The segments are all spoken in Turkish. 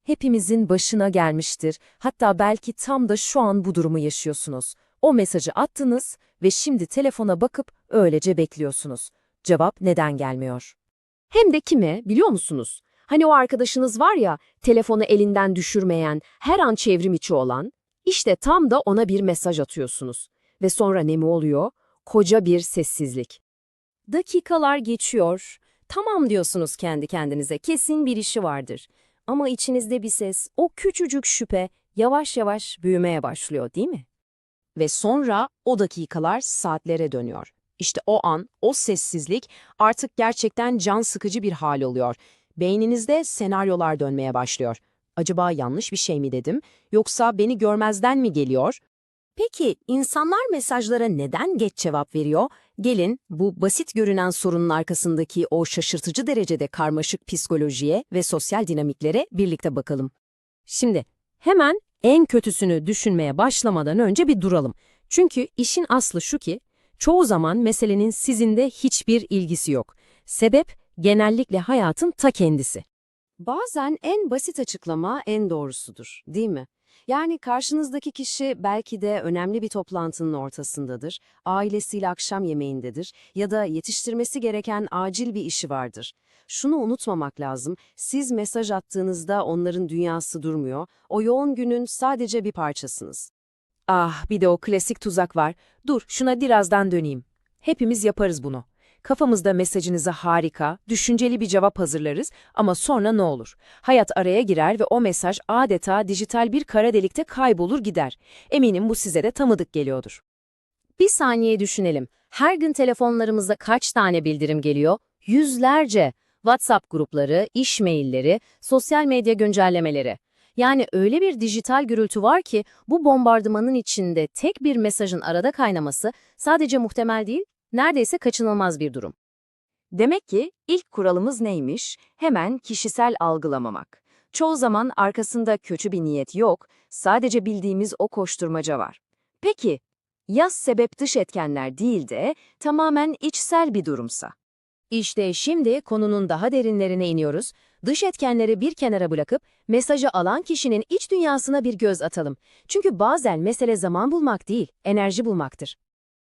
hepimizin başına gelmiştir. Hatta belki tam da şu an bu durumu yaşıyorsunuz. O mesajı attınız ve şimdi telefona bakıp öylece bekliyorsunuz. Cevap neden gelmiyor? Hem de kime biliyor musunuz? Hani o arkadaşınız var ya, telefonu elinden düşürmeyen, her an çevrim içi olan, işte tam da ona bir mesaj atıyorsunuz. Ve sonra ne mi oluyor? Koca bir sessizlik. Dakikalar geçiyor. Tamam diyorsunuz kendi kendinize, kesin bir işi vardır. Ama içinizde bir ses, o küçücük şüphe yavaş yavaş büyümeye başlıyor, değil mi? Ve sonra o dakikalar saatlere dönüyor. İşte o an, o sessizlik artık gerçekten can sıkıcı bir hal oluyor. Beyninizde senaryolar dönmeye başlıyor. Acaba yanlış bir şey mi dedim? Yoksa beni görmezden mi geliyor? Peki insanlar mesajlara neden geç cevap veriyor? Gelin bu basit görünen sorunun arkasındaki o şaşırtıcı derecede karmaşık psikolojiye ve sosyal dinamiklere birlikte bakalım. Şimdi hemen en kötüsünü düşünmeye başlamadan önce bir duralım. Çünkü işin aslı şu ki, çoğu zaman meselenin sizinle hiçbir ilgisi yok. Sebep genellikle hayatın ta kendisi. Bazen en basit açıklama en doğrusudur, değil mi? Yani karşınızdaki kişi belki de önemli bir toplantının ortasındadır, ailesiyle akşam yemeğindedir ya da yetiştirmesi gereken acil bir işi vardır. Şunu unutmamak lazım, siz mesaj attığınızda onların dünyası durmuyor, o yoğun günün sadece bir parçasınız. Ah, bir de o klasik tuzak var. Dur, şuna birazdan döneyim. Hepimiz yaparız bunu. Kafamızda mesajınıza harika, düşünceli bir cevap hazırlarız ama sonra ne olur? Hayat araya girer ve o mesaj adeta dijital bir kara delikte kaybolur gider. Eminim bu size de tanıdık geliyordur. Bir saniye düşünelim. Her gün telefonlarımıza kaç tane bildirim geliyor? Yüzlerce. WhatsApp grupları, iş mailleri, sosyal medya güncellemeleri. Yani öyle bir dijital gürültü var ki bu bombardımanın içinde tek bir mesajın arada kaynaması sadece muhtemel değil, neredeyse kaçınılmaz bir durum. Demek ki ilk kuralımız neymiş? Hemen kişisel algılamamak. Çoğu zaman arkasında kötü bir niyet yok, sadece bildiğimiz o koşturmaca var. Peki, ya sebep dış etkenler değil de tamamen içsel bir durumsa? İşte şimdi konunun daha derinlerine iniyoruz. Dış etkenleri bir kenara bırakıp mesajı alan kişinin iç dünyasına bir göz atalım. Çünkü bazen mesele zaman bulmak değil, enerji bulmaktır.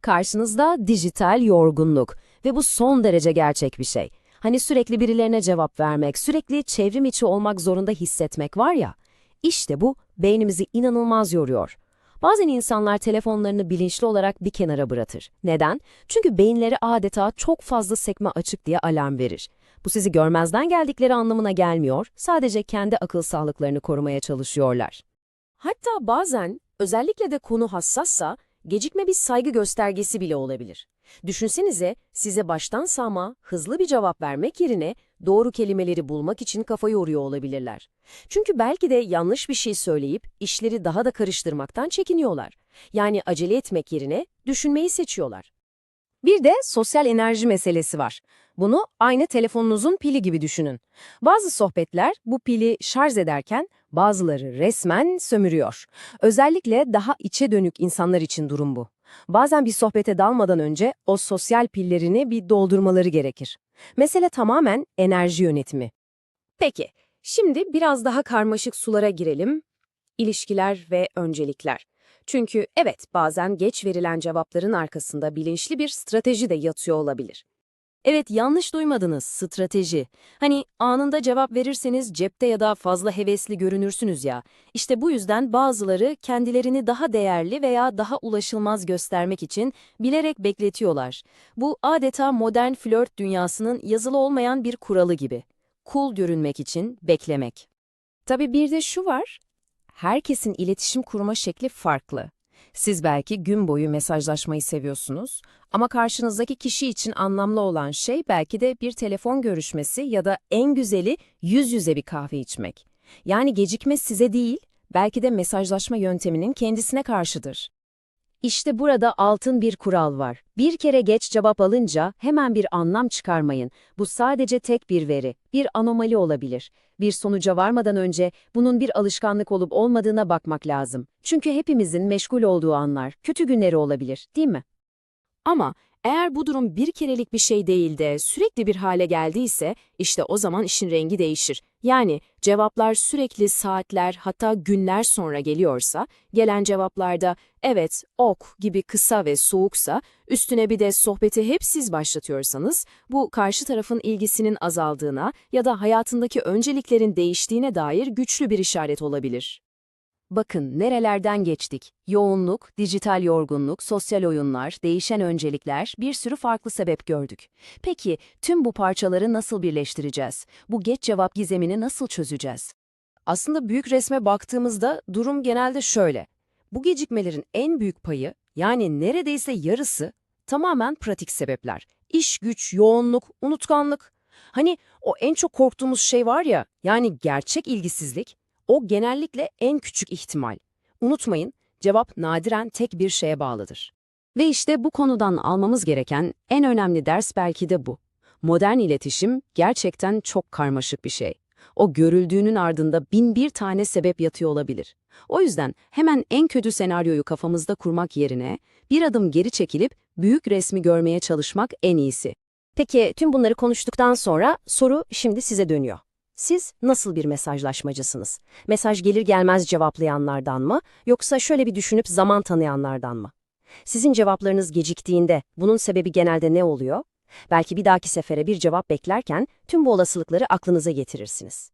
Karşınızda dijital yorgunluk ve bu son derece gerçek bir şey. Hani sürekli birilerine cevap vermek, sürekli çevrim içi olmak zorunda hissetmek var ya, işte bu beynimizi inanılmaz yoruyor. Bazen insanlar telefonlarını bilinçli olarak bir kenara bırakır. Neden? Çünkü beyinleri adeta çok fazla sekme açık diye alarm verir. Bu sizi görmezden geldikleri anlamına gelmiyor, sadece kendi akıl sağlıklarını korumaya çalışıyorlar. Hatta bazen, özellikle de konu hassassa, gecikme bir saygı göstergesi bile olabilir. Düşünsenize, size baştan sağma, hızlı bir cevap vermek yerine doğru kelimeleri bulmak için kafa yoruyor olabilirler. Çünkü belki de yanlış bir şey söyleyip işleri daha da karıştırmaktan çekiniyorlar. Yani acele etmek yerine düşünmeyi seçiyorlar. Bir de sosyal enerji meselesi var. Bunu aynı telefonunuzun pili gibi düşünün. Bazı sohbetler bu pili şarj ederken bazıları resmen sömürüyor. Özellikle daha içe dönük insanlar için durum bu. Bazen bir sohbete dalmadan önce o sosyal pillerini bir doldurmaları gerekir. Mesele tamamen enerji yönetimi. Peki, şimdi biraz daha karmaşık sulara girelim. İlişkiler ve öncelikler. Çünkü evet, bazen geç verilen cevapların arkasında bilinçli bir strateji de yatıyor olabilir. Evet, yanlış duymadınız, strateji. Hani anında cevap verirseniz cepte ya da fazla hevesli görünürsünüz ya. İşte bu yüzden bazıları kendilerini daha değerli veya daha ulaşılmaz göstermek için bilerek bekletiyorlar. Bu adeta modern flört dünyasının yazılı olmayan bir kuralı gibi. Cool görünmek için beklemek. Tabii bir de şu var. Herkesin iletişim kurma şekli farklı. Siz belki gün boyu mesajlaşmayı seviyorsunuz ama karşınızdaki kişi için anlamlı olan şey belki de bir telefon görüşmesi ya da en güzeli yüz yüze bir kahve içmek. Yani gecikme size değil, belki de mesajlaşma yönteminin kendisine karşıdır. İşte burada altın bir kural var. Bir kere geç cevap alınca hemen bir anlam çıkarmayın. Bu sadece tek bir veri, bir anomali olabilir. Bir sonuca varmadan önce bunun bir alışkanlık olup olmadığına bakmak lazım. Çünkü hepimizin meşgul olduğu anlar, kötü günleri olabilir, değil mi? Ama Eğer bu durum bir kerelik bir şey değil de sürekli bir hale geldiyse, işte o zaman işin rengi değişir. Yani cevaplar sürekli saatler hatta günler sonra geliyorsa, gelen cevaplarda evet, ok gibi kısa ve soğuksa, üstüne bir de sohbeti hep siz başlatıyorsanız, bu karşı tarafın ilgisinin azaldığına ya da hayatındaki önceliklerin değiştiğine dair güçlü bir işaret olabilir. Bakın nerelerden geçtik. Yoğunluk, dijital yorgunluk, sosyal oyunlar, değişen öncelikler, bir sürü farklı sebep gördük. Peki tüm bu parçaları nasıl birleştireceğiz? Bu geç cevap gizemini nasıl çözeceğiz? Aslında büyük resme baktığımızda durum genelde şöyle. Bu gecikmelerin en büyük payı, yani neredeyse yarısı, tamamen pratik sebepler. İş güç, yoğunluk, unutkanlık. Hani o en çok korktuğumuz şey var ya, yani gerçek ilgisizlik, o genellikle en küçük ihtimal. Unutmayın, cevap nadiren tek bir şeye bağlıdır. Ve işte bu konudan almamız gereken en önemli ders belki de bu. Modern iletişim gerçekten çok karmaşık bir şey. O görüldüğünün ardında bin bir tane sebep yatıyor olabilir. O yüzden hemen en kötü senaryoyu kafamızda kurmak yerine bir adım geri çekilip büyük resmi görmeye çalışmak en iyisi. Peki tüm bunları konuştuktan sonra soru şimdi size dönüyor. Siz nasıl bir mesajlaşmacısınız? Mesaj gelir gelmez cevaplayanlardan mı, yoksa şöyle bir düşünüp zaman tanıyanlardan mı? Sizin cevaplarınız geciktiğinde bunun sebebi genelde ne oluyor? Belki bir dahaki sefere bir cevap beklerken tüm bu olasılıkları aklınıza getirirsiniz.